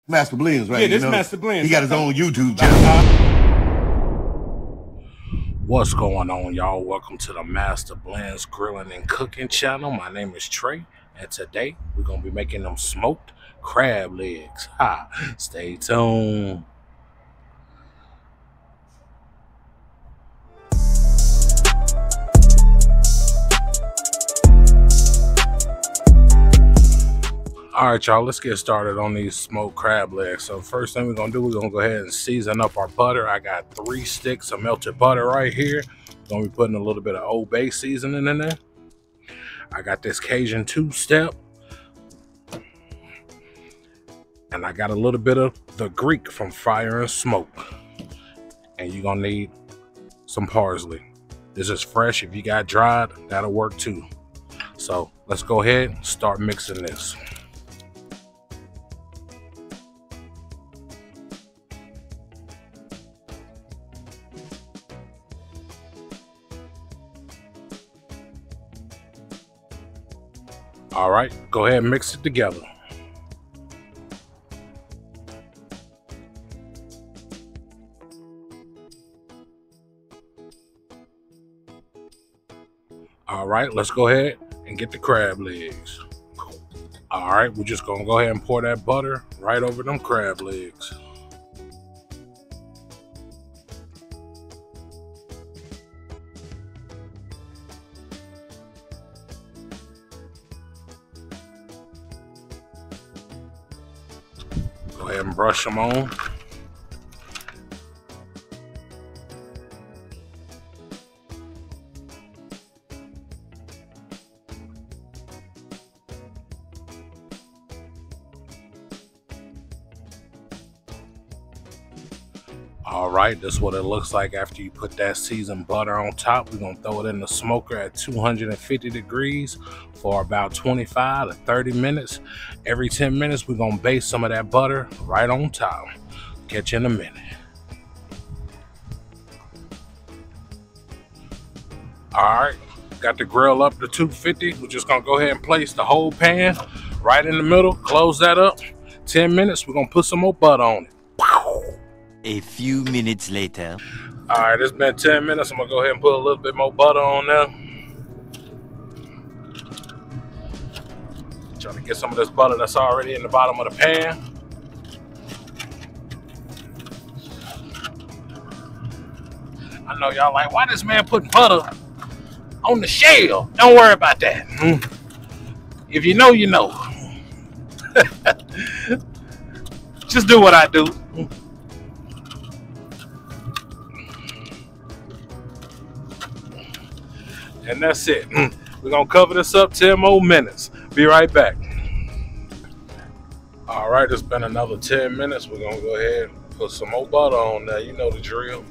Master Blends, right? Yeah, this Master Blends. He got his own YouTube channel. What's going on, y'all? Welcome to the Master Blends Grilling and Cooking channel. My name is Trey, and today we're gonna be making them smoked crab legs. Stay tuned. All right, y'all, let's get started on these smoked crab legs. So first thing we're gonna do, we're gonna go ahead and season up our butter. I got 3 sticks of melted butter right here. Gonna be putting a little bit of Old Bay seasoning in there. I got this Cajun 2-step. And I got a little bit of the Greek from Fire and Smoke. And you're gonna need some parsley. This is fresh. If you got dried, that'll work too. So let's go ahead and start mixing this. All right, go ahead and mix it together. All right, let's go ahead and get the crab legs. All right, we're just gonna go ahead and pour that butter right over them crab legs. Go ahead and brush them on. All right, this is what it looks like after you put that seasoned butter on top. We're gonna throw it in the smoker at 250 degrees for about 25 to 30 minutes. Every 10 minutes, we're gonna baste some of that butter right on top. Catch you in a minute. All right, got the grill up to 250. We're just gonna go ahead and place the whole pan right in the middle, close that up. 10 minutes, we're gonna put some more butter on it. A few minutes later. All right, it's been 10 minutes. I'm gonna go ahead and put a little bit more butter on there. Trying to get some of this butter that's already in the bottom of the pan. I know y'all like, why this man putting butter on the shell? Don't worry about that. If you know, you know. Just do what I do. And that's it. We're gonna cover this up 10 more minutes. Be right back. All right, it's been another 10 minutes. We're gonna go ahead and put some more butter on there. You know the drill.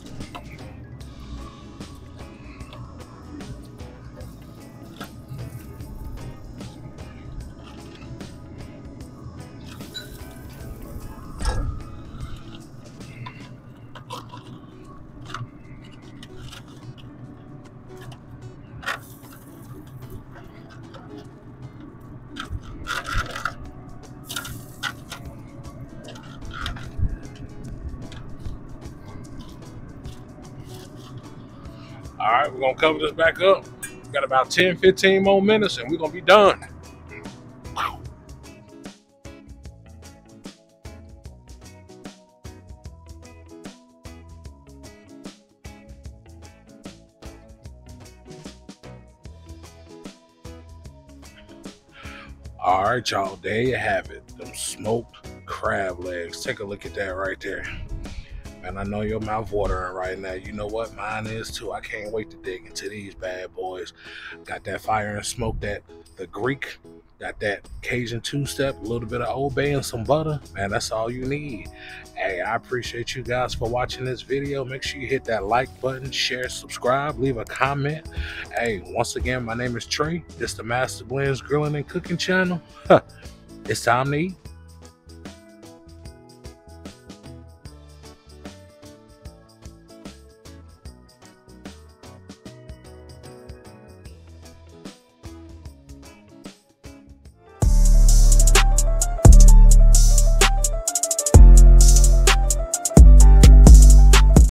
All right, we're gonna cover this back up. We got about 10, 15 more minutes and we're gonna be done. All right, y'all, there you have it. Them smoked crab legs. Take a look at that right there. And I know your mouth watering right now. You know what? Mine is too. I can't wait to dig into these bad boys. Got that Fire and Smoke, the Greek. Got that Cajun 2-step, a little bit of Old Bay and some butter. Man, that's all you need. Hey, I appreciate you guys for watching this video. Make sure you hit that like button, share, subscribe, leave a comment. Hey, once again, my name is Trey. This is the Master Blends Grilling and Cooking channel. It's time to eat.